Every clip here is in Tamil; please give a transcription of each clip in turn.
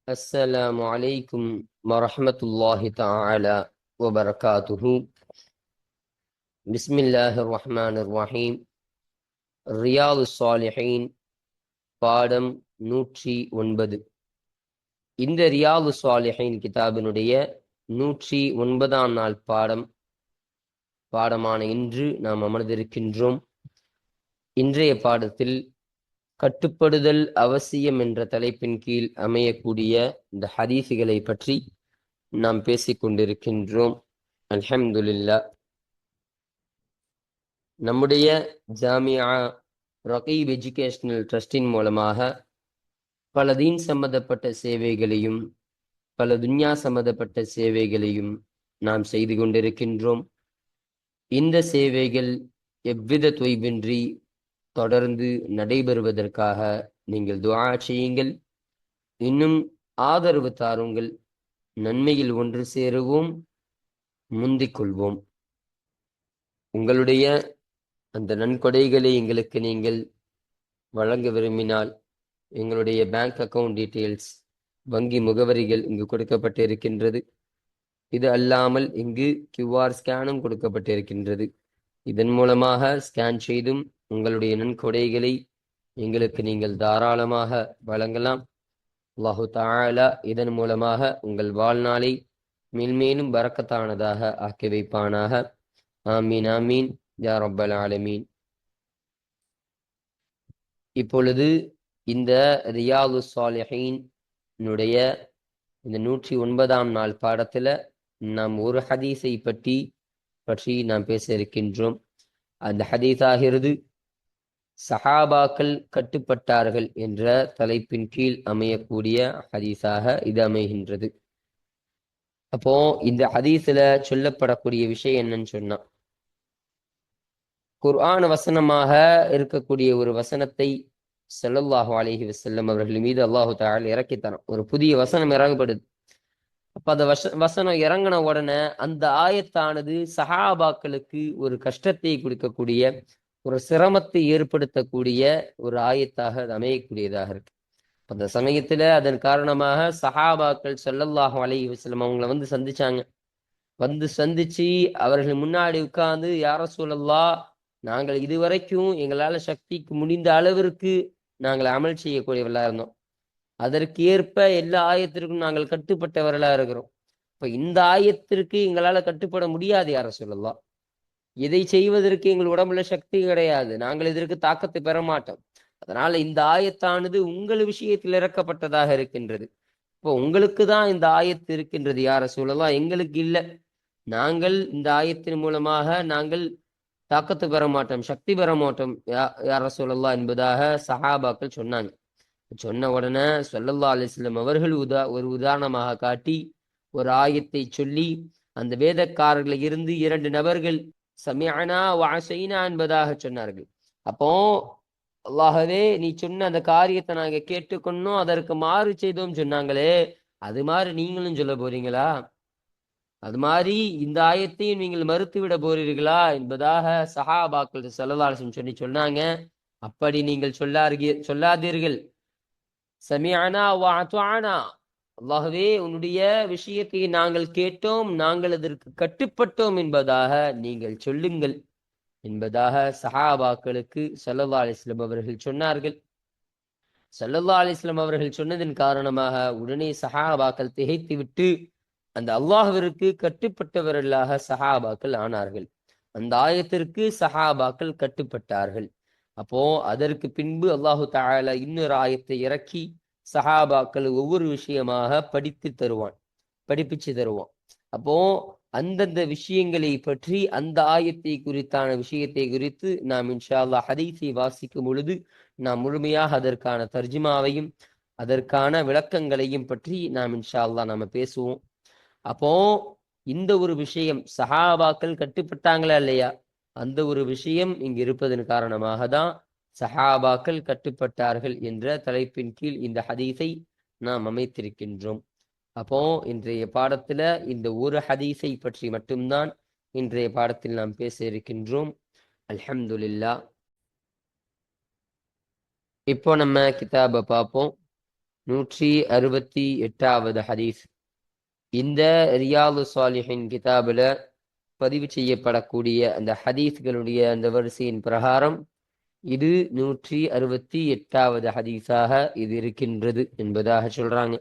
السلام عليكم ورحمة الله تعالى وبركاته. بسم الله الرحمن الرحيم. ரியாது சாலிஹீன் பாடம் 109. இந்த ரியாது சாலிஹீன் கிதாபினுடைய 109ஆம் நாள் பாடமான இன்று நாம் அமர்ந்திருக்கின்றோம். இன்றைய பாடத்தில் கட்டுப்படுதல் அவசியம் என்ற தலைப்பின் கீழ் அமையக்கூடிய இந்த ஹதீஸுகளை பற்றி நாம் பேசிக் கொண்டிருக்கின்றோம். அல்ஹம்துலில்லாஹ். நம்முடைய ஜாமியா ரகீப் எஜுகேஷனல் ட்ரஸ்டின் மூலமாக பல தீன் சம்பந்தப்பட்ட சேவைகளையும் பல துன்யா சம்பந்தப்பட்ட சேவைகளையும் நாம் செய்து கொண்டிருக்கின்றோம். இந்த சேவைகள் எவ்வித தொய்வின்றி தொடர்ந்து நடைபெறுவதற்காக நீங்கள் துஆ செய்யுங்கள். இன்னும் ஆதரவு தாருங்கள். நன்மையில் ஒன்று சேருவோம், முந்திக் கொள்வோம். உங்களுடைய அந்த நன்கொடைகளை எங்களுக்கு நீங்கள் வழங்க விரும்பினால் எங்களுடைய பேங்க் அக்கவுண்ட் டீட்டெயில்ஸ், வங்கி முகவரிகள் இங்கு கொடுக்கப்பட்டிருக்கின்றது. இது அல்லாமல் இங்கு QR ஸ்கேனும் கொடுக்கப்பட்டிருக்கின்றது. இதன் மூலமாக ஸ்கேன் செய்தும் உங்களுடைய நன்கொடைகளை எங்களுக்கு நீங்கள் தாராளமாக வழங்கலாம். அல்லாஹு தஆலா இதன் மூலமாக உங்கள் வாழ்நாளை மேன்மேலும் பரக்கத்தானதாக ஆக்கி வைப்பானாக. ஆமீன் ஆமீன் யா ரப்பல் ஆலமீன். இப்பொழுது இந்த ரியாது சாலிஹீன் இந்த 109ஆம் நாள் பாடத்துல நாம் ஒரு ஹதீஸை பற்றி நாம் பேச இருக்கின்றோம். அந்த ஹதீஸாகிறது சஹாபாக்கள் கட்டுப்பட்டார்கள் என்ற தலைப்பின் கீழ் அமையக்கூடிய ஹதீஸாக இது அமைகின்றது. அப்போ இந்த ஹதீஸ்ல சொல்லப்படக்கூடிய விஷயம் என்னன்னு சொன்னா, குர்ஆன் வசனமாக இருக்கக்கூடிய ஒரு வசனத்தை ஸல்லல்லாஹு அலைஹி வஸல்லம் அவர்கள் மீது அல்லாஹு தஆலா இறக்கித்தரான். ஒரு புதிய வசனம் இறங்கப்படுது. அப்ப அந்த வசனம் இறங்கின உடனே அந்த ஆயத்தானது சஹாபாக்களுக்கு ஒரு கஷ்டத்தை கொடுக்கக்கூடிய, ஒரு சிரமத்தை ஏற்படுத்தக்கூடிய ஒரு ஆயத்தாக அது அமையக்கூடியதாக இருக்கு. அந்த சமயத்துல அதன் காரணமாக சஹாபாக்கள் ஸல்லல்லாஹு அலைஹி வஸல்லம் அவங்கள சந்திச்சு அவர்கள் முன்னாடி உட்கார்ந்து, யா ரசூலல்லாஹ், நாங்கள் இதுவரைக்கும் எங்களால சக்திக்கு முடிந்த அளவிற்கு நாங்கள் அமல் செய்யக்கூடியவர்களா இருந்தோம். அதற்கு ஏற்ப எல்லா ஆயத்திற்கும் நாங்கள் கட்டுப்பட்டவர்களா இருக்கிறோம். இப்ப இந்த ஆயத்திற்கு எங்களால கட்டுப்பட முடியாது யா ரசூலல்லாஹ். இதை செய்வதற்கு எங்கள் உடம்புல சக்தி கிடையாது. நாங்கள் இதற்கு தாக்கத்தை பெற மாட்டோம். அதனால இந்த ஆயத்தானது உங்கள் விஷயத்தில் இறக்கப்பட்டதாக இருக்கின்றது. இப்போ உங்களுக்கு தான் இந்த ஆயத்து இருக்கின்றது யா ரசூலல்லாஹ், எங்களுக்கு இல்லை. நாங்கள் இந்த ஆயத்தின் மூலமாக நாங்கள் தாக்கத்து பெற மாட்டோம், சக்தி பெற மாட்டோம் யா ரசூலல்லாஹ் என்பதாக சஹாபாக்கள் சொன்னாங்க. சொன்ன உடனே ஸல்லல்லாஹு அலைஹி வஸல்லம் அவர்கள் ஒரு உதாரணமாக காட்டி ஒரு ஆயத்தை சொல்லி, அந்த வேதக்காரர்களில் இருந்து 2 நபர்கள் சமிஅனா வ அஸைனா என்பதாக சொன்னார்கள். அப்போ அல்லாஹ்வே, நீ சொன்ன அந்த காரியத்தை நாங்க கேட்டுக்கொண்டோம், அதற்கு மாறு செய்தோம் சொன்னாங்களே, அது மாதிரி நீங்களும் சொல்ல போறீங்களா? அது மாதிரி இந்த ஆயத்தையும் நீங்கள் மறுத்து விட போறீர்களா என்பதாக சஹாபாக்கள் ஸல்லல்லாஹு அலைஹி வஸல்லம் சொன்னாங்க. அப்படி நீங்கள் சொல்லாதீர்கள். சமிஅனா வ அத்அனா, அல்லாஹ்வே, உன்னுடைய விஷயத்தை நாங்கள் கேட்டோம், நாங்கள் அதற்கு கட்டுப்பட்டோம் என்பதாக நீங்கள் சொல்லுங்கள் என்பதாக சஹாபாக்களுக்கு ஸல்லல்லாஹு அலைஹி வஸல்லம் அவர்கள் சொன்னார்கள். ஸல்லல்லாஹு அலைஹி வஸல்லம் அவர்கள் சொன்னதன் காரணமாக உடனே சஹாபாக்கள் திகைத்துவிட்டு அந்த அல்லாஹ்விற்கு கட்டுப்பட்டவர்களாக சஹாபாக்கள் ஆனார்கள். அந்த ஆயத்திற்கு சஹாபாக்கள் கட்டுப்பட்டார்கள். அப்போ அதற்கு பின்பு அல்லாஹு தஆலா இன்னொரு ஆயத்தை இறக்கி சஹாபாக்கள் ஒவ்வொரு விஷயமாக படிப்பிச்சு தருவான். அப்போ அந்தந்த விஷயங்களை பற்றி, அந்த ஆயத்தை குறித்தான விஷயத்தை குறித்து நாம் இன்ஷா அல்லாஹ் ஹதீஸை வாசிக்கும் பொழுது நாம் முழுமையாக அதற்கான தர்ஜுமாவையும் அதற்கான விளக்கங்களையும் பற்றி நாம் இன்ஷா அல்லாஹ் நாம பேசுவோம். அப்போ இந்த ஒரு விஷயம், சஹாபாக்கள் கட்டுப்பட்டாங்களா இல்லையா, அந்த ஒரு விஷயம் இங்கு இருப்பதன் காரணமாக தான் சஹாபாக்கள் கட்டுப்பட்டார்கள் என்ற தலைப்பின் கீழ் இந்த ஹதீஸை நாம் அமைத்திருக்கின்றோம். அப்போ இன்றைய பாடத்துல இந்த ஒரு ஹதீஸை பற்றி மட்டும்தான் இன்றைய பாடத்தில் நாம் பேச இருக்கின்றோம். அல்ஹம்துலில்லாஹ். இப்போ நம்ம கிதாபை பார்ப்போம். 168வது ஹதீஸ். இந்த ரியாது சாலிஹின் கிதாபுல பதிவு செய்யப்படக்கூடிய அந்த ஹதீஸ்களுடைய அந்த வரிசையின் பிரகாரம் இது 168வது ஹதீஸாக இது இருக்கின்றது என்பதாக சொல்றாங்க.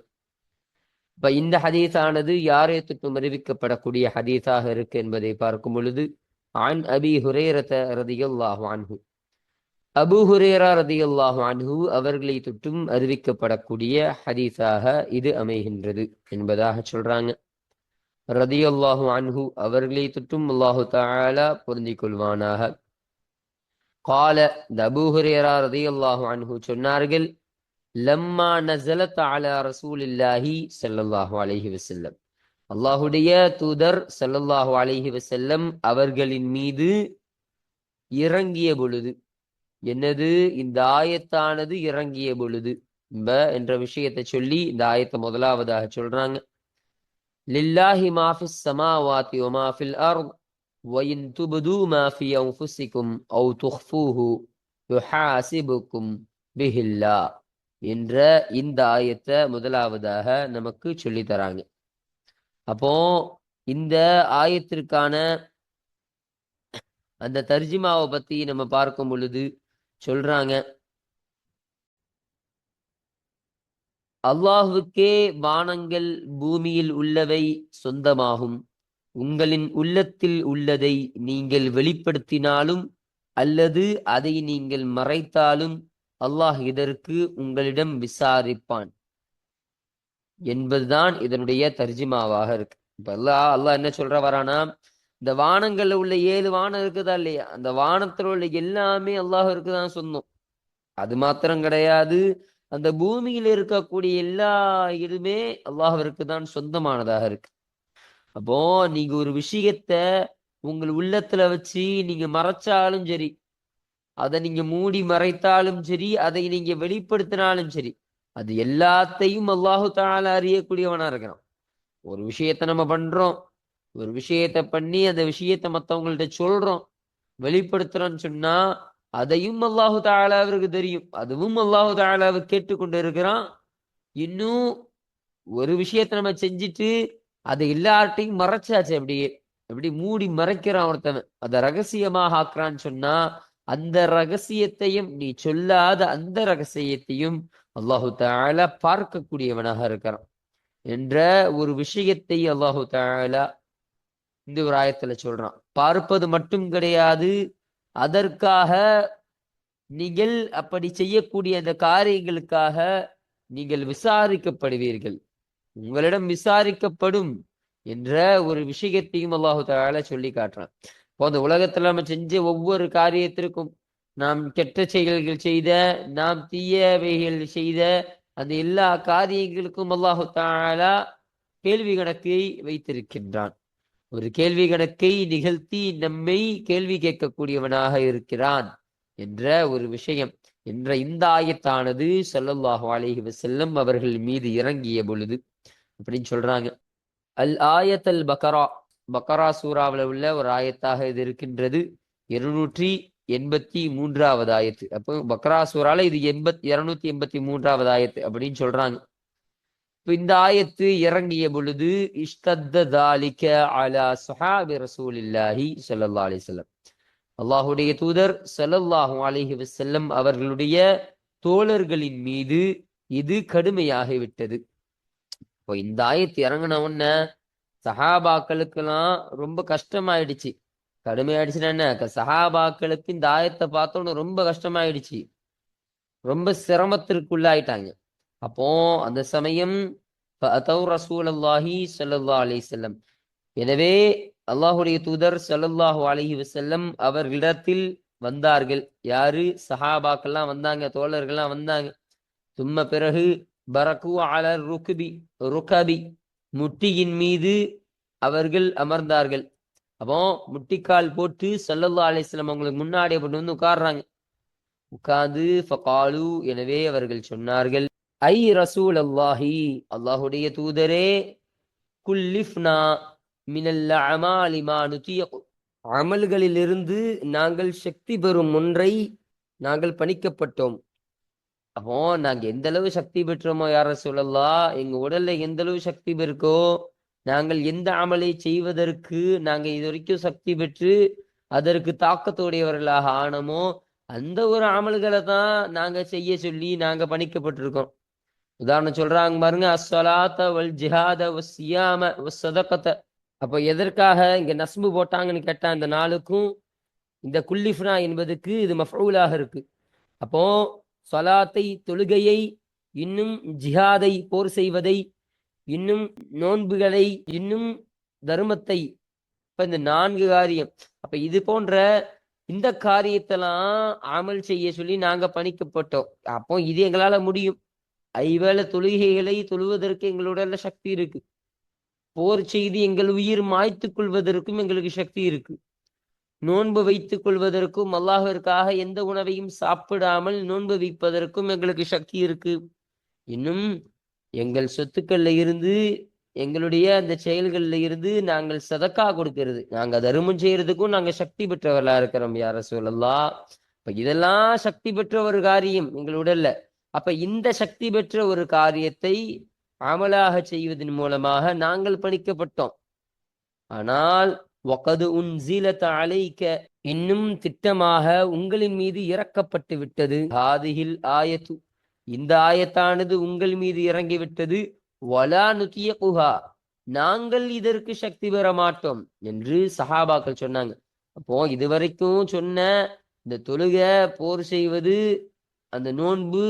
இப்ப இந்த ஹதீஸானது யாரை தொட்டும் அறிவிக்கப்படக்கூடிய ஹதீஸாக இருக்கு என்பதை பார்க்கும் பொழுது عن أبي هريرة رضي الله عنه அபூ ஹுரைரா ரலியல்லாஹு அன்ஹு அவர்களை தொட்டும் அறிவிக்கப்படக்கூடிய ஹதீஸாக இது அமைகின்றது என்பதாக சொல்றாங்க. ரலியல்லாஹு அன்ஹு அவர்களை தொட்டும் அல்லாஹு தஆலா பொருந்திக் கொள்வானாக. قال அபூ ஹுரைரா ரலியல்லாஹு அன்ஹு சொன்னார்கள், லம்மா நஸலத் அலா ரசூலில்லாஹி ஸல்லல்லாஹு அலைஹி வஸல்லம், அல்லாஹுடைய தூதர் ஸல்லல்லாஹு அலைஹி வஸல்லம் அவர்களின் மீது இறங்கிய பொழுது, என்னது இந்த ஆயத்தானது இறங்கிய பொழுது என்ற விஷயத்தை சொல்லி இந்த ஆயத்தை முதலாவதாக சொல்றாங்க. லில்லாஹி மா ஃபிஸ் ஸமாவாதி வ மா ஃபில் அர்த் வ இன் துப்து மா ஃபி அன்ஃபுஸிகும் அவ் துஃபூஹு யுஹாஸிபுக்கும் பிஹில்லாஹ் என்ற இந்த ஆயத்தை முதலாவதாக நமக்கு சொல்லி தராங்க. அப்போ இந்த ஆயத்திற்கான அந்த தர்ஜிமாவை பத்தி நம்ம பார்க்கும் பொழுது சொல்றாங்க, அல்லாஹுக்கே வானங்கள் பூமியில் உள்ளவை சொந்தமாகும். உங்களின் உள்ளத்தில் உள்ளதை நீங்கள் வெளிப்படுத்தினாலும் அல்லது அதை நீங்கள் மறைத்தாலும் அல்லாஹ் இதற்கு உங்களிடம் விசாரிப்பான் என்பதுதான் இதனுடைய தர்ஜிமாவாக இருக்கு. இப்ப அல்லாஹ் என்ன சொல்ற வரானா, இந்த வானங்கள்ல உள்ள 7 வானம் இருக்குதா இல்லையா, அந்த வானத்துல உள்ள எல்லாமே அல்லாஹ் இருக்குதான் சொன்னோம். அது மாத்திரம் கிடையாது, அந்த பூமியில் இருக்கக்கூடிய எல்லா இதுமே அல்லாஹ்விற்கு தான் சொந்தமானதாக இருக்கு. அப்போ நீங்க ஒரு விஷயத்த உங்கள் உள்ளத்துல வச்சு நீங்க மறைச்சாலும் சரி, அதை நீங்க மூடி மறைத்தாலும் சரி, அதை நீங்க வெளிப்படுத்தினாலும் சரி, அது எல்லாத்தையும் அல்லாஹு தஆலா அறியக்கூடியவனா இருக்கிறான். ஒரு விஷயத்த நம்ம பண்றோம், ஒரு விஷயத்த பண்ணி அந்த விஷயத்த மற்றவங்கள்ட்ட சொல்றோம், வெளிப்படுத்துறோம்னு சொன்னா அதையும் அல்லாஹு தஆலாவிற்கு தெரியும், அதுவும் அல்லாஹு தஆலாவை கேட்டுக்கொண்டு இருக்கிறான். இன்னும் ஒரு விஷயத்த நம்ம செஞ்சுட்டு அதை எல்லார்ட்டையும் மறைச்சாச்சு, அப்படியே எப்படி மூடி மறைக்கிறான் ஒருத்தவன், அதை ரகசியமாக ஆக்குறான்னு சொன்னா அந்த ரகசியத்தையும் நீ சொல்லாத அந்த ரகசியத்தையும் அல்லாஹு தஆலா பார்க்கக்கூடியவனாக இருக்கிறான் என்ற ஒரு விஷயத்தை அல்லாஹு தஆலா இந்த ஒரு ஆயத்துல சொல்றான். பார்ப்பது மட்டும் கிடையாது, அதற்காக நீங்கள் அப்படி செய்யக்கூடிய அந்த காரியங்களுக்காக நீங்கள் விசாரிக்கப்படுவீர்கள், உங்களிடம் விசாரிக்கப்படும் என்ற ஒரு விஷயத்தையும் அல்லாஹு தஆலா சொல்லி காட்டுறான். இப்போ அந்த உலகத்துல நம்ம செஞ்ச ஒவ்வொரு காரியத்திற்கும், நாம் கெட்ட செயல்கள் செய்த, நாம் தீயவைகள் செய்த அந்த எல்லா காரியங்களுக்கும் அல்லாஹு தஆலா கேள்வி கணக்கை வைத்திருக்கின்றான். ஒரு கேள்வி கணக்கை நிகழ்த்தி நம்மை கேள்வி கேட்கக்கூடியவனாக இருக்கிறான் என்ற ஒரு விஷயம் என்ற இந்த ஆயத்தானது ஸல்லல்லாஹு அலைஹி வஸல்லம் அவர்கள் மீது இறங்கிய பொழுது அப்படின்னு சொல்றாங்க. அல் ஆயத் அல் பக்ரா, பக்ரா சூறாவில் உள்ள ஒரு ஆயத்தாக இது இருக்கின்றது. 283வது ஆயத்து. அப்போ பக்ரா சூறால இது 283வது ஆயத்து அப்படின்னு சொல்றாங்க. இந்த ஆயத்து இறங்கிய பொழுது இஷ்தத்த தாலிக அலா ஸஹாபி ரசூலில்லாஹி ஸல்லல்லாஹு அலைஹி வஸல்லம், அல்லாஹுடைய தூதர் ஸல்லல்லாஹு அலைஹி வஸல்லம் அவர்களுடைய தோழர்களின் மீது இது கடுமையாகிவிட்டது. இப்போ இந்த ஆயத்து இறங்கின உடனே சஹாபாக்களுக்கெல்லாம் ரொம்ப கஷ்டமாயிடுச்சு. கடுமையாயிடுச்சுன்னா என்ன, சஹாபாக்களுக்கு இந்த ஆயத்தை பார்த்தோன்னு ரொம்ப கஷ்டமாயிடுச்சு, ரொம்ப சிரமத்திற்குள்ளாயிட்டாங்க. அப்போ அந்த சமயம் ரசூலுல்லாஹி ஸல்லல்லாஹு அலைஹி வஸல்லம், எனவே அல்லாஹுடைய தூதர் ஸல்லல்லாஹு அலைஹி வஸல்லம் அவர்களிடத்தில் வந்தார்கள். யாரு? சஹாபாக்கள்லாம் வந்தாங்க, தோழர்கள்லாம் வந்தாங்க. சும்ம பிறகு பரகு அலர் ருகபி, முட்டியின் மீது அவர்கள் அமர்ந்தார்கள். அப்போ முட்டிக்கால் போட்டு ஸல்லல்லாஹு அலைஹி வஸல்லம் அவங்களுக்கு முன்னாடி அப்படி வந்து உட்கார்றாங்க. உட்கார்ந்து ஃபகாலு, எனவே அவர்கள் சொன்னார்கள், ஐ ரசூல் அல்லாஹி, அல்லாஹுடைய தூதரே, குல்லிஃப்னா மினல் அமாலி மா நுதியக், அமல்களிலிருந்து நாங்கள் சக்தி பெறும் ஒன்றை நாங்கள் பணிக்கப்பட்டோம். அப்போ நாங்க எந்த அளவு சக்தி பெற்றோமோ யார சொல்லலாம், எங்க உடல்ல எந்த அளவு சக்தி இருக்கோ, நாங்கள் எந்த அமலை செய்வதற்கு நாங்க இது வரைக்கும் சக்தி பெற்று அதற்கு தாக்கத்துடையவர்களாக ஆனமோ அந்த ஒரு அமல்களை தான் நாங்க செய்ய சொல்லி நாங்க பணிக்கப்பட்டிருக்கோம். உதாரணம் சொல்றாங்க பாருங்க, அஸ்ஸலாத்த வல் ஜிஹாத வஸ் சியாம வஸ் சதகத. அப்ப எதற்காக இங்க நஸ்பு போட்டாங்கன்னு கேட்டா, இந்த நாளுக்கும் இந்த குல்லிஃப்னா என்பதுக்கு இது மஃஊலாக இருக்கு. அப்போ சொலாத்தை தொழுகையை, இன்னும் ஜிஹாதை போர் செய்வதை, இன்னும் நோன்புகளை, இன்னும் தர்மத்தை, இப்ப இந்த 4 காரியம். அப்ப இது போன்ற இந்த காரியத்தெல்லாம் அமல் செய்ய சொல்லி நாங்க பணிக்கப்பட்டோம். அப்போ இது எங்களால முடியும். ஐவேளை தொழுகைகளை தொழுவதற்கு எங்களுடைய சக்தி இருக்கு. போர் செய்து எங்கள் உயிர் மாய்த்துக் கொள்வதற்கும் எங்களுக்கு சக்தி இருக்கு. நோன்பு வைத்துக் கொள்வதற்கும், அல்லாஹிற்காக எந்த உணவையும் சாப்பிடாமல் நோன்பு வைப்பதற்கும் எங்களுக்கு சக்தி இருக்கு. இன்னும் எங்கள் சொத்துக்கள்ல இருந்து, எங்களுடைய அந்த செயல்கள்ல இருந்து நாங்கள் சதக்கா கொடுக்கிறது, நாங்க தர்மம் செய்யறதுக்கும் நாங்க சக்தி பெற்றவர்களா இருக்கிறோம் யார சொல்லலாம். இப்ப இதெல்லாம் சக்தி பெற்ற ஒரு காரியம் எங்கள் உடல்ல. அப்ப இந்த சக்தி பெற்ற ஒரு காரியத்தை அமலாக செய்வதன் மூலமாக நாங்கள் பணிக்கப்பட்டோம். ஆனால் வகது உன்சிலத அலைக்க, இன்னும் திட்டமாக உங்களின் மீது இறக்கப்பட்டு விட்டது. ஹாதிஹில் ஆயத்து, இந்த ஆயத்தானது உங்கள் மீது இறங்கிவிட்டது. வலா நுதியகுஹா, நாங்கள் இதற்கு சக்தி பெற மாட்டோம் என்று சஹாபாக்கள் சொன்னாங்க. அப்போ இதுவரைக்கும் சொன்ன இந்த தொழுக, போர் செய்வது, அந்த நோன்பு,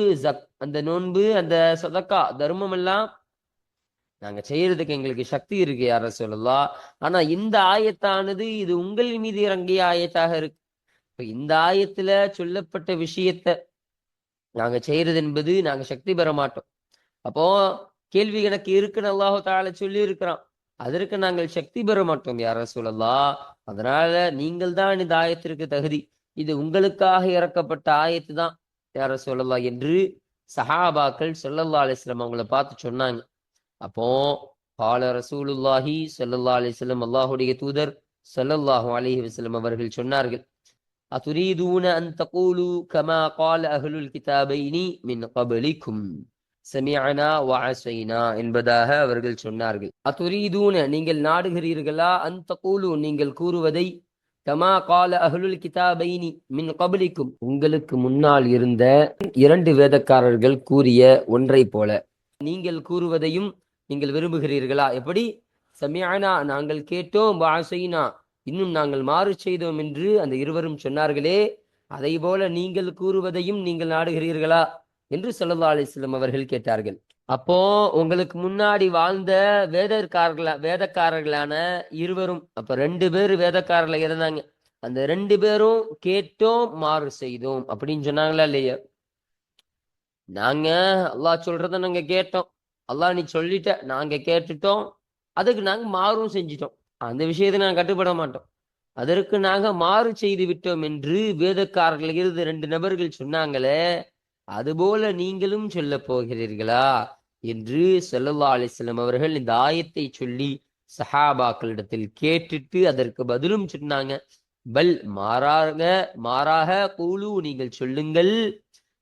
அந்த நோன்பு, அந்த சதக்கா, தர்மம் எல்லாம் நாங்க செய்யறதுக்கு எங்களுக்கு சக்தி இருக்கு யார சொல்லலாம். ஆனா இந்த ஆயத்தானது இது உங்கள் மீது இறங்கிய ஆயத்தாக இருக்கு. இப்ப இந்த ஆயத்துல சொல்லப்பட்ட விஷயத்த நாங்க செய்யறது என்பது நாங்க சக்தி பெற மாட்டோம். அப்போ கேள்வி எனக்கு இருக்குன்னு அல்லாஹு தஆலா சொல்லி இருக்கிறான். அதற்கு நாங்கள் சக்தி பெற மாட்டோம் யார சொல்லலாம். அதனால நீங்கள் தான் இந்த ஆயத்திற்கு தகுதி, இது உங்களுக்காக இறக்கப்பட்ட ஆயத்து தான் யார சொல்லலாம் என்று சஹாபாக்கள் ஸல்லல்லாஹு அலைஹி வஸல்லம் அவங்களை பார்த்து சொன்னாங்க. அப்போ கால ரசூலுல்லாஹி ஸல்லல்லாஹு அலைஹி வஸல்லம், அல்லாஹ்வுடைய தூதர் ஸல்லல்லாஹு அலைஹி வஸல்லம் அவர்கள் சொன்னார்கள், அதுரீதூன அன் தகூலு கமா கால அஹ்லுல் கிதாபைனி மின் கப்லிக்கும் சமிஅனா வ அஸைனா என்பதாக அவர்கள் சொன்னார்கள். அதுரீதூன, நீங்கள் நாடுகிறீர்களா, அன் தகூலு, நீங்கள் கூறுவதை, கமா கால அஹ்லுல் கிதாபைனி மின் கப்லிக்கும், உங்களுக்கு முன்னால் இருந்த 2 வேதக்காரர்கள் கூறிய ஒன்றை போல நீங்கள் கூறுவதையும் நீங்கள் விரும்புகிறீர்களா? எப்படி? சமிஅனா, நாங்கள் கேட்டோம், வஅஸைனா, இன்னும் நாங்கள் மாறு செய்தோம் என்று அந்த இருவரும் சொன்னார்களே, அதை போல நீங்கள் கூறுவதையும் நீங்கள் நாடுகிறீர்களா என்று ஸல்லல்லாஹு அலைஹி வஸல்லம் அவர்கள் கேட்டார்கள். அப்போ உங்களுக்கு முன்னாடி வாழ்ந்த வேதக்காரர்களான இருவரும், அப்ப 2 பேர் வேதக்காரர்கள் இருந்தாங்க. அந்த 2 பேரும் கேட்டோம், மாறு செய்தோம் அப்படின்னு சொன்னாங்களா இல்லையா? நாங்க அல்லாஹ் சொல்றத நாங்க கேட்டோம், அல்லாஹ் நீ சொல்லிட்ட, நாங்க கேட்டுட்டோம், அதுக்கு நாங்க மாறும் செஞ்சிட்டோம், அந்த விஷயத்தை நாங்க கட்டுப்பட மாட்டோம், அதற்கு நாங்க மாறு செய்து விட்டோம் என்று வேதக்காரர்கள் இருந்து 2 நபர்கள் சொன்னாங்களே, அதுபோல நீங்களும் சொல்ல போகிறீர்களா என்று ஸல்லல்லாஹு அலைஹி வஸல்லம் அவர்கள் இந்த ஆயத்தை சொல்லி சஹாபாக்களிடத்தில் கேட்டுட்டு அதற்கு பதிலும் சொன்னாங்க. பல், மாறாக கூலு, நீங்கள் சொல்லுங்கள்,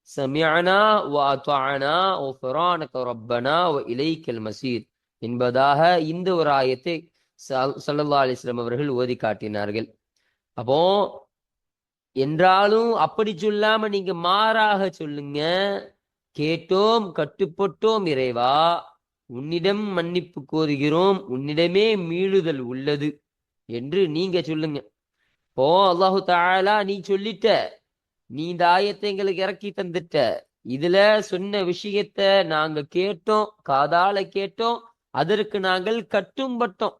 சமிஅனா வ அத்அனா குஃப்ரானக ரப்பனா வ இலைக்கல் மசீர் என்பதாக இந்த ஒரு ஆயத்தை ஸல்லல்லாஹு அலைஹி வஸல்லம் அவர்கள் ஓதி காட்டினார்கள். அப்போ என்றாலும் அப்படி சொல்லாம நீங்க மாறாக சொல்லுங்க, கேட்டோம், கட்டுப்பட்டோம் இறைவா, உன்னிடம் மன்னிப்பு கோருகிறோம், உன்னிடமே மீளுதல் உள்ளது என்று நீங்க சொல்லுங்க. இப்போ அல்லாஹு தஆலா நீ சொல்லிட்ட, நீ இந்த ஆயத்தை எங்களுக்கு இறக்கி தந்துட்ட, இதுல சொன்ன விஷயத்த நாங்க கேட்டோம், காதால கேட்டோம், அதற்கு நாங்கள் கட்டும்பட்டோம்,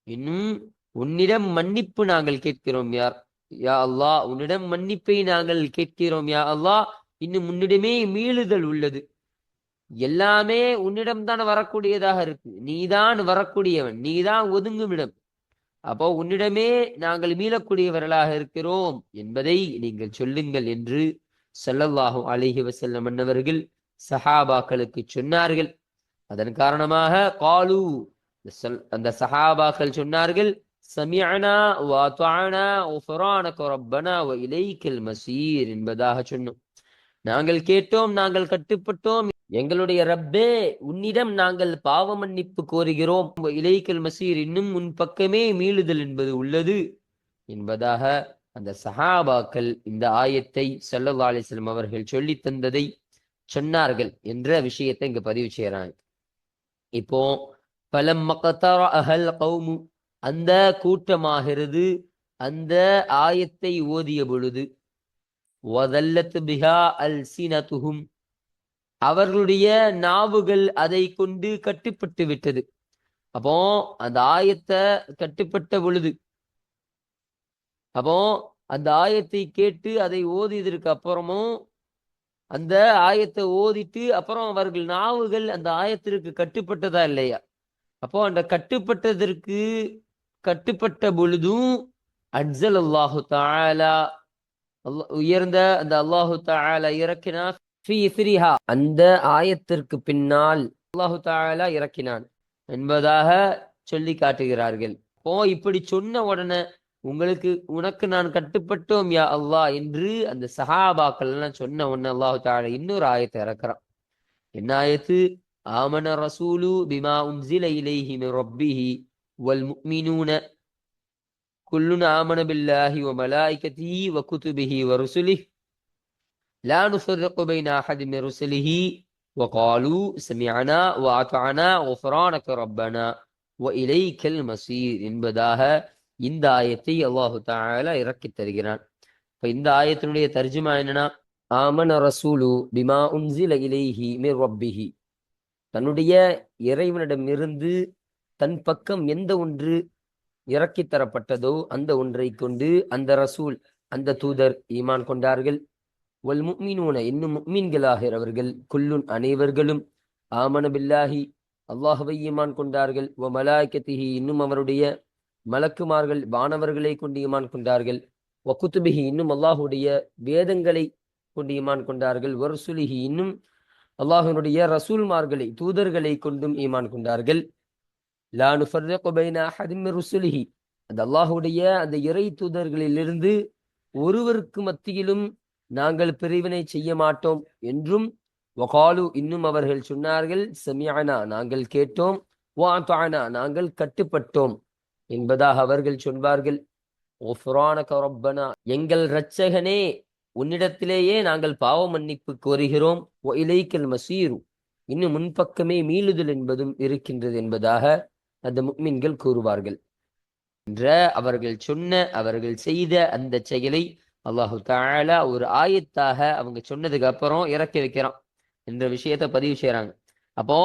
இன்னும் உன்னிடம் மன்னிப்பு நாங்கள் கேட்கிறோம் யா அல்லாஹ், உன்னிடம் மன்னிப்பை நாங்கள் கேட்கிறோம் யா அல்லாஹ், இன்னும் உன்னிடமே மீளுதல் உள்ளது, எல்லாமே உன்னிடம்தான் வரக்கூடியதாக இருக்கு, நீதான் வரக்கூடியவன், நீதான் ஒதுங்கும் இடம், அப்போ உன்னிடமே நாங்கள் மீளக்கூடியவர்களாக இருக்கிறோம் என்பதை நீங்கள் சொல்லுங்கள் என்று ஸல்லல்லாஹு அலைஹி வஸல்லம் அன்னவர்கள் சஹாபாக்களுக்கு சொன்னார்கள். அதன் காரணமாக காலு, அந்த சஹாபாக்கள் சொன்னார்கள், சமிஅனா வ அத்அனா குஃப்ரானக ரப்பனா வ இலைக்கல் மசீர் என்பதாக சொன்னோம். நாங்கள் கேட்டோம், நாங்கள் கட்டுப்பட்டோம். எங்களுடைய ரப்பே, உன்னிடம் நாங்கள் பாவ மன்னிப்பு கோருகிறோம். இலைக்கல் மசீர், இன்னும் உன் பக்கமே மீளுதல் என்பது உள்ளது என்பதாக அந்த சஹாபாக்கள் இந்த ஆயத்தை ஸல்லல்லாஹு அலைஹி வஸல்லம் அவர்கள் சொல்லி தந்ததை சொன்னார்கள் என்ற விஷயத்தை இங்க பதிவு செய்யறாங்க. இப்போ அஹல் கௌமு, அந்த கூட்டமாகிறது அந்த ஆயத்தை ஓதிய பொழுது வதல்லத் பிஹா அல்சினதுஹும், அவர்களுடைய நாவுகள் அதை கொண்டு கட்டுப்பட்டு விட்டது. அப்போ அந்த ஆயத்தை கட்டுப்பட்ட பொழுது, அப்போ அந்த ஆயத்தை கேட்டு அதை ஓதியதற்கு அப்புறமும் அந்த ஆயத்தை ஓதிட்டு அப்புறம் அவர்கள் நாவுகள் அந்த ஆயத்திற்கு கட்டுப்பட்டதா இல்லையா? அப்போ அந்த கட்டுப்பட்ட பொழுதும் அன்சல் அல்லாஹு தஆலா, உயர்ந்த அந்த அல்லாஹு தஆலா இறக்கினான் அந்த ஆயத்திற்கு பின்னால் அல்லாஹு தஆலா இறக்கினான் என்பதாக சொல்லி காட்டுகிறார்கள். இப்படி சொன்ன உடனே உனக்கு நான் கட்டுப்பட்டோம் யா அல்லாஹ் என்று அந்த சஹாபாக்கள் எல்லாம் சொன்ன உடனே அல்லாஹு தஆலா இன்னொரு ஆயத்தை இறக்குறான். என்ன ஆயத்து? ஆமன ரசூலு பிமா உன்சில இலைஹி மின் ரப்பிஹி வல் முஃமினூன குல்லுன் ஆமன பில்லாஹி வ மலாயிகத்திஹி வ குதுபிஹி வ ருசுலிஹி லா நுஃபர்ரிகு பைன அஹதின் மின் ருசுலிஹி வ காலூ சமிஅனா வ அத்அனா குஃப்ரானக ரப்பனா வ இலைக்கல் மஸீர் என்பதாக இந்த ஆயத்தை அல்லாஹு தஆலா இறக்கித் தருகிறான். இப்ப இந்த ஆயத்தினுடைய தர்ஜுமா என்னன்னா, ஆமன ரசூலு பிமா உன்சில இலைஹி மின் ரப்பிஹி, தன்னுடைய இறைவனிடமிருந்து தன் பக்கம் எந்த ஒன்று இறக்கி தரப்பட்டதோ அந்த ஒன்றை கொண்டு அந்த ரசூல், அந்த தூதர் ஈமான் கொண்டார்கள். வல் முஃமினூன, இன்னும் முஃமின்களாகிறவர்கள், குல்லுன் அனைவர்களும், ஆமன பில்லாஹி அல்லாஹுவை ஈமான் கொண்டார்கள். வ மலாயிகத்திஹி, இன்னும் அவருடைய மலக்குமார்கள் வானவர்களை கொண்டு ஈமான் கொண்டார்கள். வ குதுபிஹி, இன்னும் அல்லாஹுடைய வேதங்களை கொண்டு ஈமான் கொண்டார்கள். வ ருசுலிஹி, இன்னும் அல்லாஹ்வினுடைய ரசூல்மார்களை தூதர்களை கொண்டும் ஈமான் கொண்டார்கள். லா நுஃபர்ரிகு பைன அஹதின் மின் ருசுலிஹி, அந்த அல்லாஹ்வுடைய அந்த இறை தூதர்களிலிருந்து ஒருவருக்கு மத்தியிலும் நாங்கள் பிரிவினை செய்ய மாட்டோம் என்றும், வகாலு, இன்னும் அவர்கள் சொன்னார்கள், சமிஅனா, நாங்கள் கேட்டோம், வ அத்அனா, நாங்கள் கட்டுப்பட்டோம் என்பதாக அவர்கள் சொல்வார்கள். குஃப்ரானக ரப்பனா, எங்கள் இரட்சகனே, உன்னிடத்திலேயே நாங்கள் பாவ மன்னிப்பு கோருகிறோம். வ இலைக்கல் மஸீரு, இன்னும் முன்பக்கமே மீளுதல் என்பதும் இருக்கின்றது என்பதாக அந்த முஃமின்கள் கூறுவார்கள் என்ற அவர்கள் செய்த அந்த செயலை அல்லாஹு தஆலா ஒரு ஆயத்தாக அவங்க சொன்னதுக்கு அப்புறம் இறக்கி வைக்கிறான் என்ற விஷயத்தை பதிவு செய்யறாங்க. அப்போ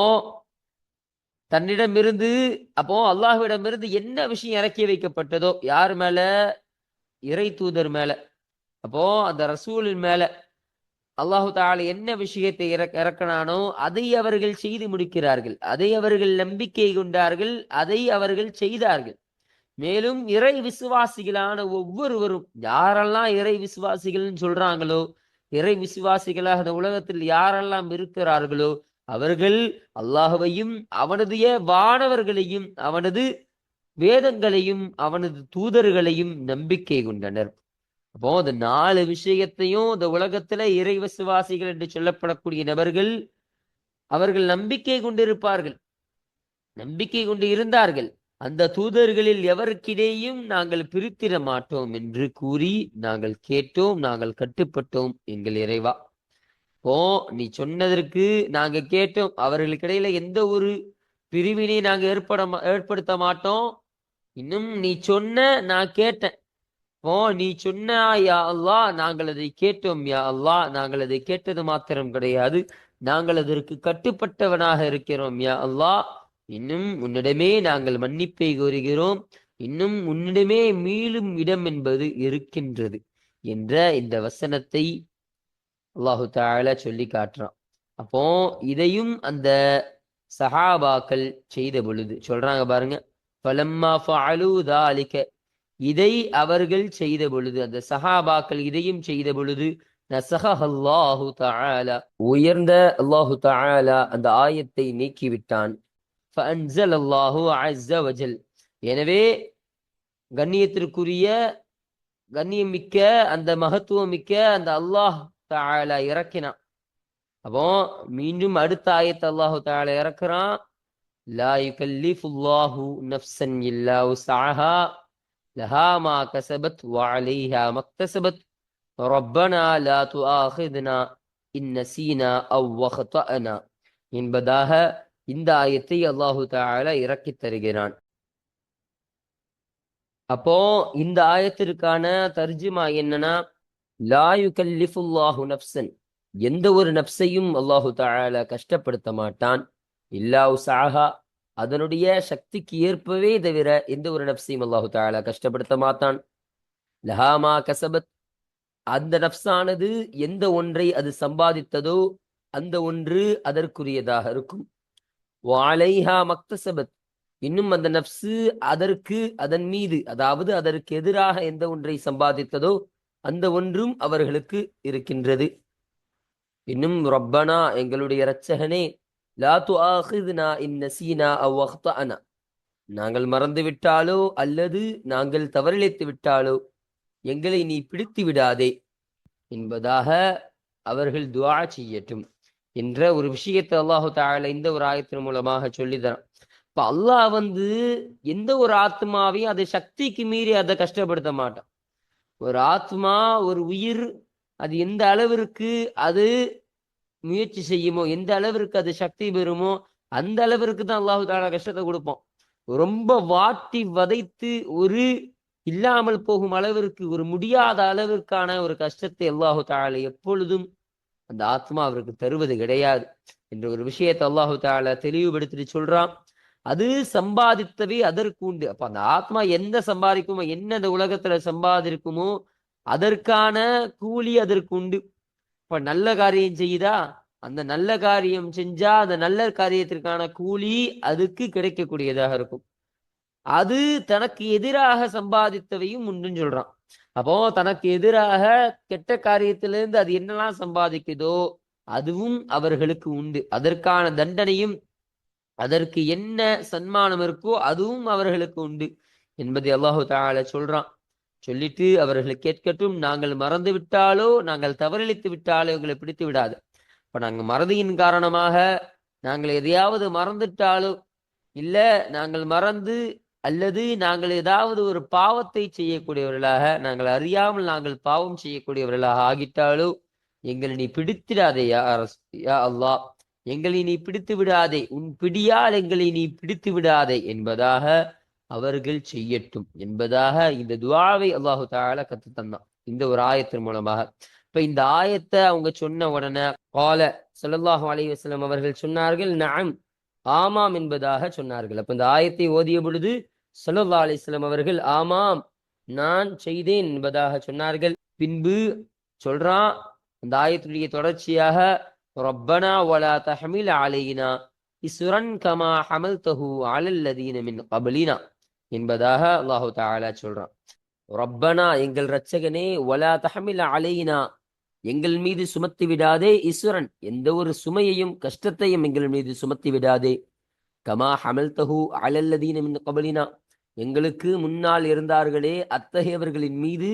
அல்லாஹ்விடமிருந்து என்ன விஷயம் இறக்கி வைக்கப்பட்டதோ, யார் மேல? இறை தூதர் மேல. அப்போ அந்த ரசூலின் மேல அல்லாஹு தஆலா என்ன விஷயத்தை இறக்கினானோ அதை அவர்கள் செய்து முடிக்கிறார்கள், அதை அவர்கள் நம்பிக்கை கொண்டார்கள், அதை அவர்கள் செய்தார்கள். மேலும் இறை விசுவாசிகளான ஒவ்வொருவரும், யாரெல்லாம் இறை விசுவாசிகள்னு சொல்றாங்களோ, இறை விசுவாசிகளாக இந்த உலகத்தில் யாரெல்லாம் இருக்கிறார்களோ, அவர்கள் அல்லாஹுவையும் அவனது வானவர்களையும் அவனது வேதங்களையும் அவனது தூதர்களையும் நம்பிக்கை கொண்டனர். அப்போ இந்த 4 விஷயத்தையும் இந்த உலகத்துல இறை விசுவாசிகள் என்று சொல்லப்படக்கூடிய நபர்கள் அவர்கள் நம்பிக்கை கொண்டிருப்பார்கள், நம்பிக்கை கொண்டு இருந்தார்கள். அந்த தூதர்களில் எவருக்கிடையும் நாங்கள் பிரித்திட மாட்டோம் என்று கூறி நாங்கள் கேட்டோம், நாங்கள் கட்டுப்பட்டோம் எங்கள் இறைவா. நீ சொன்னதற்கு நாங்க கேட்டோம், அவர்களுக்கு இடையில எந்த ஒரு பிரிவினை நாங்க ஏற்படுத்த மாட்டோம். இன்னும் நீ சொன்ன, நான் கேட்டேன். நீ சொன்ன யா அல்லாஹ், நாங்கள் அதை கேட்டோம் யா அல்லாஹ், நாங்கள் அதை கேட்டது மாத்திரம் கிடையாது, நாங்கள் அதற்கு கட்டுப்பட்டவனாக இருக்கிறோம் யா அல்லாஹ். இன்னும் உன்னிடமே நாங்கள் மன்னிப்பை கோருகிறோம், இன்னும் உன்னிடமே மீளும் இடம் என்பது இருக்கின்றது என்ற இந்த வசனத்தை அல்லாஹு தஆலா சொல்லி காட்டுறான். அப்போ இதையும் அந்த சஹாபாக்கள் செய்த பொழுது சொல்றாங்க பாருங்க, ஃபலம்மா ஃபஅலு ذلك, இதை அவர்கள் செய்த பொழுது, அந்த சஹாபாக்கள் இதையும் செய்த பொழுது, நஸஹஹ அல்லாஹு தஆலா, உயர்ந்த அல்லாஹு தஆலா அந்த ஆயத்தை நீக்கிவிட்டான். ஃபஅன்ஸல அல்லாஹு அஸ்ஸ வஜல், எனவே கண்ணியத்திற்குரிய, கண்ணியம் மிக்க, அந்த மகத்துவம் மிக்க அந்த அல்லாஹ் தஆலா இறக்கினான். அப்போ மீண்டும் அடுத்த ஆயத்தை அல்லாஹு தஆலா இறக்குறான். லா யுகல்லிஃபுல்லாஹு நஃப்ஸன் இல்லா உஸ்அஹா லஹா மா கஸபத் வ அலைஹா மக்தஸபத் ரப்பனா லா துஆஹித்னா இன் நஸீனா அவ் அக்தஅனா என்பதாக இந்த ஆயத்தை அல்லாஹு தஆலா இறக்கித் தருகிறான். அப்போ இந்த ஆயத்திற்கான தர்ஜுமா என்னன்னா, லா யுகல்லிஃபுல்லாஹு நஃப்ஸன், எந்த ஒரு நஃப்ஸையும் அல்லாஹு தஆலா கஷ்டப்படுத்த மாட்டான். இல்லா உஸ்அஹா, அதனுடைய சக்திக்கு ஏற்பவே தவிர எந்த ஒரு நஃப்ஸையும் அல்லாஹு தஆலா கஷ்டப்படுத்த மாட்டான். லஹா மா கஸபத், அந்த நஃப்ஸானது எந்த ஒன்றை அது சம்பாதித்ததோ அந்த ஒன்று அதற்குரியதாக இருக்கும். வ அலைஹா மக்தஸபத், இன்னும் அந்த நஃப்ஸு அதற்கு அதன் மீது, அதாவது அதற்கு எதிராக எந்த ஒன்றை சம்பாதித்ததோ அந்த ஒன்றும் அவர்களுக்கு இருக்கின்றது. இன்னும் ரப்பனா, எங்களுடைய இரட்சகனே, லா துஆஹித்னா இன் நஸீனா அவ் அக்தஅனா, நாங்கள் மறந்து விட்டாலோ அல்லது நாங்கள் தவறிழைத்து விட்டாலோ எங்களை நீ பிடித்து விடாதே என்பதாக அவர்கள் துஆ செய்யட்டும் என்ற ஒரு விஷயத்தை அல்லாஹு தஆலா இந்த ஒரு ஆயத்தின் மூலமாக சொல்லித்தரான். இப்ப அல்லாஹ் எந்த ஒரு ஆத்மாவையும் அதை சக்திக்கு மீறி அதை கஷ்டப்படுத்த மாட்டான். ஒரு ஆத்மா, ஒரு உயிர், அது எந்த அளவிற்கு அது முயற்சி செய்யுமோ, எந்த அளவிற்கு அது சக்தி பெறுமோ அந்த அளவிற்கு தான் அல்லாஹு தஆலா கஷ்டத்தை கொடுப்போம். ரொம்ப வாட்டி வதைத்து ஒரு இல்லாமல் போகும் அளவிற்கு, ஒரு முடியாத அளவிற்கான ஒரு கஷ்டத்தை அல்லாஹு தஆலா எப்பொழுதும் அந்த ஆத்மா அவருக்கு தருவது கிடையாது என்ற ஒரு விஷயத்தை அல்லாஹு தஆலா தெளிவுபடுத்திட்டு சொல்றான். அது சம்பாதித்தவே அதற்கு உண்டு. அப்ப அந்த ஆத்மா எந்த சம்பாதிக்குமோ, என்ன இந்த உலகத்துல சம்பாதிக்குமோ அதற்கான கூலி அதற்கு உண்டு. இப்ப நல்ல காரியம் செய்யுதா, அந்த நல்ல காரியம் செஞ்சா அந்த நல்ல காரியத்திற்கான கூலி அதுக்கு கிடைக்கக்கூடியதாக இருக்கும். அது தனக்கு எதிராக சம்பாதித்தவையும் உண்டுன்னு சொல்றான். அப்போ தனக்கு எதிராக கெட்ட காரியத்திலிருந்து அது என்னெல்லாம் சம்பாதிக்குதோ அதுவும் அவர்களுக்கு உண்டு. அதற்கான தண்டனையும் அதற்கு என்ன சன்மானம் இருக்கோ அதுவும் அவர்களுக்கு உண்டு என்பதை அல்லாஹு தஆலா சொல்றான். சொல்லிட்டு அவர்களை கேட்கட்டும், நாங்கள் மறந்து விட்டாலோ நாங்கள் தவறளித்து விட்டாலோ எங்களை பிடித்து விடாது. இப்ப நாங்கள் மறதியின் காரணமாக நாங்கள் எதையாவது மறந்துட்டாலோ, இல்ல நாங்கள் மறந்து அல்லது நாங்கள் ஏதாவது ஒரு பாவத்தை செய்யக்கூடியவர்களாக, நாங்கள் அறியாமல் நாங்கள் பாவம் செய்யக்கூடியவர்களாக ஆகிட்டாலோ எங்களை நீ பிடித்திடாதே யா அல்லாஹ், எங்களை நீ பிடித்து விடாதே, உன் பிடியால் எங்களை நீ பிடித்து விடாதே என்பதாக அவர்கள் செய்யட்டும் என்பதாக இந்த துஆவை அல்லாஹு தஆலா கத்து தந்தான் இந்த ஒரு ஆயத்தின் மூலமாக. இப்ப இந்த ஆயத்தை அவங்க சொன்ன உடனே கால ஸல்லல்லாஹு அலைஹி வஸல்லம் அவர்கள் சொன்னார்கள், நஅம், ஆமாம் என்பதாக சொன்னார்கள். அப்ப இந்த ஆயத்தை ஓதிய பொழுது ஸல்லல்லாஹு அலைஹி வஸல்லம் அவர்கள் ஆமாம் நான் செய்தேன் என்பதாக சொன்னார்கள். பின்பு சொல்றான் அந்த ஆயத்துடைய தொடர்ச்சியாக, ரப்பனா வலா தஹ்மில் அலைனா இஸ்ரன் கமா ஹமல்தஹு அலல்லதீன மின் கப்லினா என்பதாக அல்லாஹு தஆலா சொல்றான். ரப்பனா, எங்கள் இரட்சகனே, வலா தஹ்மில் அலைனா, எங்கள் மீது சுமத்தி விடாதே, இஸ்ரன், எந்த ஒரு சுமையையும் கஷ்டத்தையும் எங்கள் மீது சுமத்தி விடாதே, கமா ஹமல்தஹு அலல்லதீன மின் கப்லினா, எங்களுக்கு முன்னால் இருந்தார்களே அத்தகையவர்களின் மீது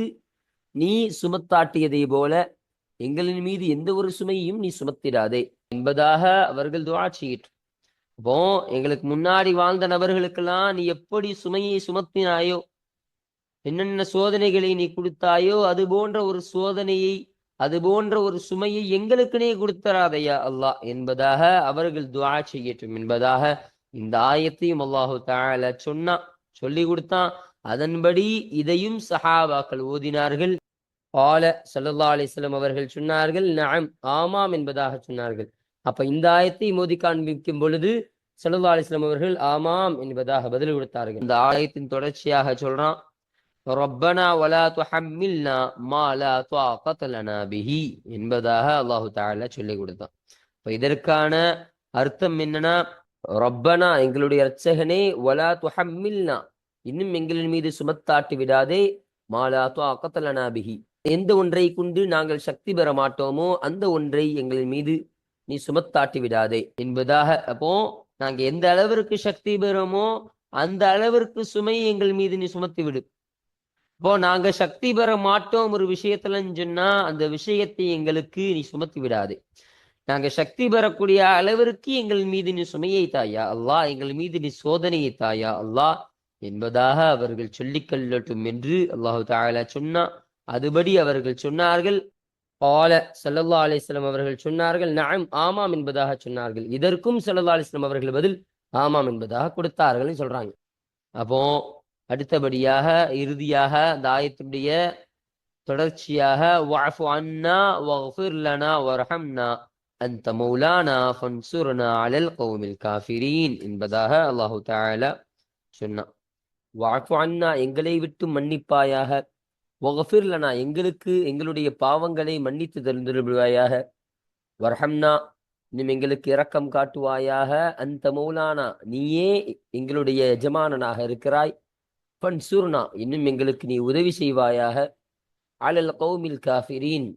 நீ சுமத்தாட்டியதை போல எங்களின் மீது எந்த ஒரு சுமையையும் நீ சுமத்திடாதே என்பதாக அவர்கள் துஆ செய்யிட்டு. அப்போ எங்களுக்கு முன்னாடி வாழ்ந்த நபர்களுக்கெல்லாம் நீ எப்படி சுமையை சுமத்தினாயோ, என்னென்ன சோதனைகளை நீ கொடுத்தாயோ அது போன்ற ஒரு சோதனையை, அது போன்ற ஒரு சுமையை எங்களுக்குனே கொடுத்தராதையா அல்லாஹ் என்பதாக அவர்கள் துஆ செய்யட்டும் என்பதாக இந்த ஆயத்தையும் அல்லாஹு தஆலா சொல்லி கொடுத்தான். அதன்படி இதையும் சஹாபாக்கள் ஓதினார்கள். கால ஸல்லல்லாஹு அலைஹி வஸல்லம் அவர்கள் சொன்னார்கள், நஅம், ஆமாம் என்பதாக சொன்னார்கள். அப்ப இந்த ஆயத்தை மோதி காண்பிக்கும் பொழுது ஸல்லல்லாஹு அலைஹி வஸல்லம் அவர்கள் ஆமாம் என்பதாக பதில் கொடுத்தார்கள். இந்த ஆயத்தின் தொடர்ச்சியாக சொல்றான், ரப்பனா வலா துஹம்மில்னா மா லா த்வாகத லனா பிஹி என்பதாக அல்லாஹு தஆலா சொல்லி கொடுத்தான். இப்ப இதற்கான அர்த்தம் என்னன்னா, ரப்பனா, எங்களுடைய இரட்சகனே, வலா துஹம்மில்னா, இன்னும் எங்களின் மீது சுமத்தாட்டி விடாதே, மா லா த்வாகத லனா பிஹி, எந்த ஒன்றை கொண்டு நாங்கள் சக்தி பெற மாட்டோமோ அந்த ஒன்றை எங்களின் மீது நீ சுமத்தாட்டி விடாதே என்பதாக. அப்போ நாங்க எந்த அளவிற்கு சக்தி பெறுமோ அந்த அளவிற்கு சுமை எங்கள் மீது நீ சுமத்தி விடு. இப்போ நாங்க சக்தி பெற மாட்டோம் ஒரு விஷயத்துலன்னு சொன்னா அந்த விஷயத்தை எங்களுக்கு நீ சுமத்தி விடாது. நாங்க சக்தி பெறக்கூடிய அளவிற்கு எங்கள் மீது நீ சுமையை தாயா அல்லாஹ், எங்கள் மீது நீ சோதனையை தாயா அல்லாஹ் என்பதாக அவர்கள் சொல்லிக் கொள்ளட்டும் என்று அல்லாஹு தஆலா சொன்னா. அதுபடி அவர்கள் சொன்னார்கள். கால ஸல்லல்லாஹு அலைஹி வஸல்லம் அவர்கள் சொன்னார்கள், நஅம், ஆமாம் என்பதாக சொன்னார்கள். இதற்கும் ஸல்லல்லாஹு அலைஹி வஸல்லம் அவர்கள் பதில் ஆமாம் என்பதாக கொடுத்தார்கள் சொல்றாங்க. அப்போ அடுத்தபடியாக இறுதியாக இந்த ஆயத்துடைய தொடர்ச்சியாக வஅஃபு அன்னா வஃபிர் லனா வர்ஹம்னா அன்த மௌலானா ஃபன்சுர்னா அலல் கௌமில் காஃபிரீன் என்பதாக அல்லாஹு தஆலா சொன்னான். வஅஃபு அன்னா, எங்களை விட்டு மன்னிப்பாயாக, வஃபிர் லனா, எங்களுக்கு எங்களுடைய பாவங்களை மன்னித்து தருள்வாயாக, வர்ஹம்னா, இன்னும் எங்களுக்கு இரக்கம் காட்டுவாயாக, அந்த மௌலானா, நீயே எங்களுடைய எஜமானனாக இருக்கிறாய், ஃபன்சுர்னா, இன்னும் எங்களுக்கு நீ உதவி செய்வாயாக, அலல் கௌமில் காஃபிரீன்,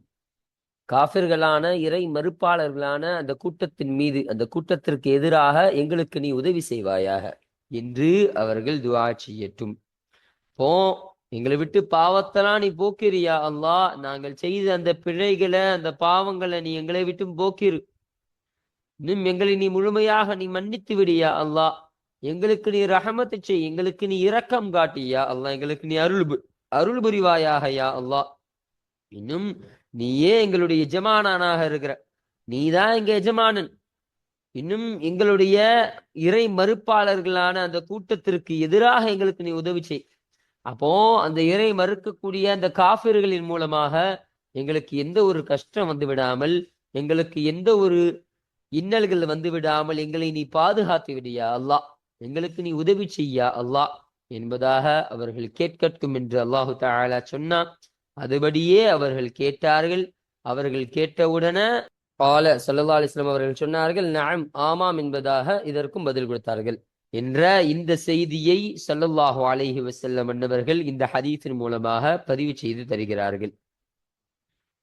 காஃபிர்களான இறை மறுப்பாளர்களான அந்த கூட்டத்தின் மீது, அந்த கூட்டத்திற்கு எதிராக எங்களுக்கு நீ உதவி செய்வாயாக என்று அவர்கள் துஆ செய்யட்டும். போ, எங்களை விட்டு பாவத்தெல்லாம் நீ போக்கிறியா அல்லாஹ், நாங்கள் செய்த அந்த பிழைகளை அந்த பாவங்களை நீ எங்களை விட்டு போக்கிரு, இன்னும் எங்களை நீ முழுமையாக நீ மன்னித்து விடியா அல்லாஹ், எங்களுக்கு நீ ரஹமத்து செய், எங்களுக்கு நீ இரக்கம் காட்டியா அல்லாஹ், எங்களுக்கு நீ அருள் புரிவாயாக யா அல்லாஹ், இன்னும் நீயே எங்களுடைய எஜமானானாக இருக்கிற, நீதான் எங்க எஜமானன், இன்னும் எங்களுடைய இறை மறுப்பாளர்களான அந்த கூட்டத்திற்கு எதிராக எங்களுக்கு நீ உதவி செய். அப்போ அந்த இறை மறுக்கக்கூடிய அந்த காஃபிர்களின் மூலமாக எங்களுக்கு எந்த ஒரு கஷ்டம் வந்து விடாமல், எங்களுக்கு எந்த ஒரு இன்னல்கள் வந்து விடாமல் எங்களை நீ பாதுகாத்து விடியா அல்லாஹ், எங்களுக்கு நீ உதவி செய்யா அல்லாஹ் என்பதாக அவர்கள் கேட்கட்டும் என்று அல்லாஹு தஆலா சொன்னான். அதுபடியே அவர்கள் கேட்டார்கள். அவர்கள் கேட்டவுடனே கால ஸல்லல்லாஹு அலைஹி வஸல்லம் அவர்கள் சொன்னார்கள், நஅம், ஆமாம் என்பதாக இதற்கும் பதில் கொடுத்தார்கள் என்ற இந்த செய்தியை ஸல்லல்லாஹு அலைஹி வஸல்லம் அன்னவர்கள் இந்த ஹதீஸின் மூலமாக பதிவு செய்து தருகிறார்கள்.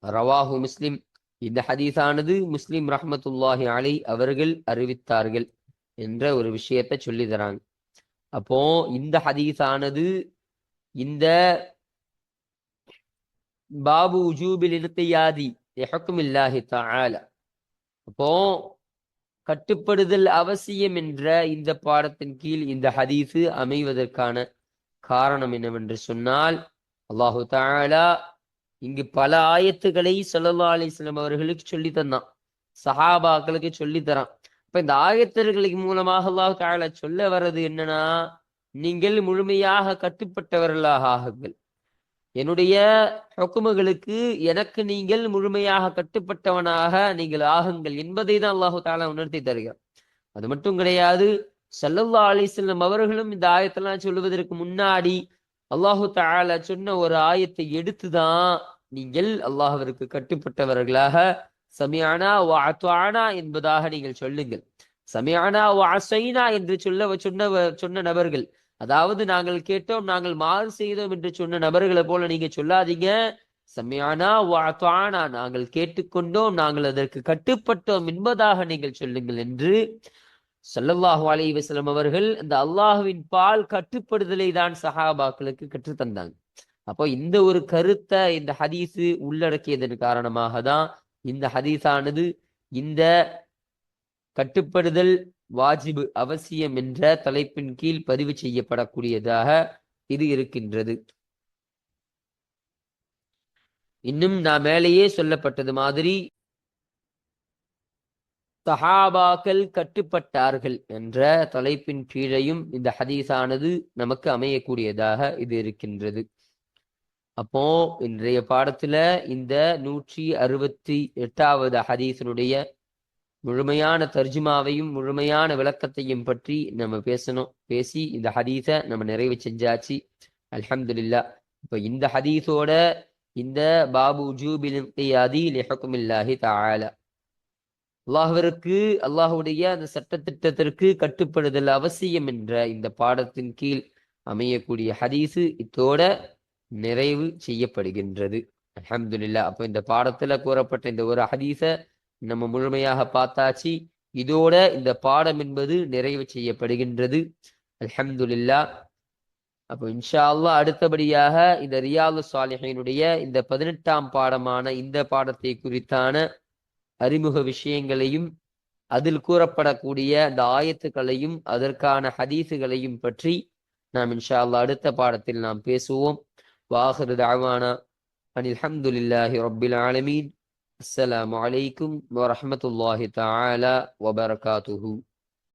ரவாஹு முஸ்லிம், இந்த ஹதீஸானது முஸ்லிம் ரஹ்மத்துல்லாஹி அலைஹி அவர்கள் அறிவித்தார்கள் என்ற ஒரு விஷயத்தை சொல்லி தராங்க. அப்போ இந்த ஹதீஸானது இந்த பாபு உஜூபில் இன்கியாதி லிஹுக்மில்லாஹி தஆலா, அப்போ கட்டுப்படுதல் அவசியம் என்ற இந்த பாடத்தின் கீழ் இந்த ஹதீஸு அமைவதற்கான காரணம் என்னவென்று சொன்னால், அல்லாஹு தஆலா இங்கு பல ஆயத்துக்களை ஸல்லல்லாஹு அலைஹி வஸல்லம் அவர்களுக்கு சொல்லி தந்தான், சஹாபாக்களுக்கு சொல்லி தரான். அப்ப இந்த ஆயத்துகளின் மூலமாக அல்லாஹு தஆலா சொல்ல வர்றது என்னன்னா, நீங்கள் முழுமையாக கட்டுப்பட்டவர்களாக ஆகுங்கள், என்னுடைய ஹுக்குமுகளுக்கு எனக்கு நீங்கள் முழுமையாக கட்டுப்பட்டவனாக நீங்கள் ஆகுங்கள் என்பதை தான் அல்லாஹு தஆலா உணர்த்தி தருகிறார். அது மட்டும் கிடையாது, ஸல்லல்லாஹு அலைஹி வஸல்லம் அவர்களும் இந்த ஆயத்தெல்லாம் சொல்லுவதற்கு முன்னாடி அல்லாஹு தஆலா சொன்ன ஒரு ஆயத்தை எடுத்துதான் நீங்கள் அல்லாஹ்விற்கு கட்டுப்பட்டவர்களாக சமிஅனா வ அத்அனா என்பதாக நீங்கள் சொல்லுங்கள். சமிஅனா வ அஸைனா என்று சொன்ன நபர்கள், அதாவது நாங்கள் கேட்டோம் நாங்கள் மாறு செய்தோம் என்று சொன்ன நபர்களை போல நீங்க சொல்லாதீங்க. சமிஅனா வ அத்அனா, நாங்கள் கேட்டுக்கொண்டோம் நாங்கள் அதற்கு கட்டுப்பட்டோம் என்பதாக நீங்கள் சொல்லுங்கள் என்று ஸல்லல்லாஹு அலைஹி வஸல்லம் அவர்கள் இந்த அல்லாஹ்வின் பால் கட்டுப்படுதலை தான் சஹாபாக்களுக்கு கற்றுத்தந்தாங்க. அப்போ இந்த ஒரு கருத்தை இந்த ஹதீஸு உள்ளடக்கியதன் காரணமாக தான் இந்த ஹதீஸானது இந்த கட்டுப்படுதல் வாஜிபு அவசியம் என்ற தலைப்பின் கீழ் பதிவு செய்யப்படக்கூடியதாக இது இருக்கின்றது. இன்னும் நான் மேலேயே சொல்லப்பட்டது மாதிரி சஹாபாக்கள் கட்டுப்பட்டார்கள் என்ற தலைப்பின் கீழையும் இந்த ஹதீஸானது நமக்கு அமையக்கூடியதாக இது இருக்கின்றது. அப்போ இன்றைய பாடத்துல இந்த 168வது ஹதீஸினுடைய முழுமையான தர்ஜுமாவையும் முழுமையான விளக்கத்தையும் பற்றி நம்ம பேசி இந்த ஹதீஸை நம்ம நிறைவு செஞ்சாச்சு, அல்ஹம்துலில்லாஹ். இப்போ இந்த ஹதீஸோட இந்த பாபு உஜூபில் இன்கியாதி லிஹுக்மில்லாஹி தஆலா, அல்லாஹ்விற்கு அல்லாஹ்வுடைய அந்த சட்டத்திட்டத்திற்கு கட்டுப்படுதல் அவசியம் என்ற இந்த பாடத்தின் கீழ் அமையக்கூடிய ஹதீஸு இத்தோட நிறைவு செய்யப்படுகின்றது, அல்ஹம்துலில்லாஹ். அப்போ இந்த பாடத்துல கூறப்பட்ட இந்த ஒரு ஹதீஸை நம்ம முழுமையாக பார்த்தாச்சு. இதோட இந்த பாடம் என்பது நிறைவு செய்யப்படுகின்றது, அல்ஹம்துலில்லாஹ். அப்போ இன்ஷா அல்லாஹ் அடுத்தபடியாக இந்த ரியாது சாலிஹீனுடைய இந்த 18ஆம் பாடமான இந்த பாடத்தை குறித்தான அறிமுக விஷயங்களையும் அதில் கூறப்படக்கூடிய அந்த ஆயத்துக்களையும் அதற்கான ஹதீஸுகளையும் பற்றி நாம் இன்ஷா அல்லாஹ் அடுத்த பாடத்தில் நாம் பேசுவோம். வாஹிரு தஅவானா அனில் ஹம்துலில்லாஹி ரப்பில் ஆலமீன். அஸ்ஸலாமு அலைக்கும் வரஹ்மத்துல்லாஹி தஆலா வபரகாத்துஹு.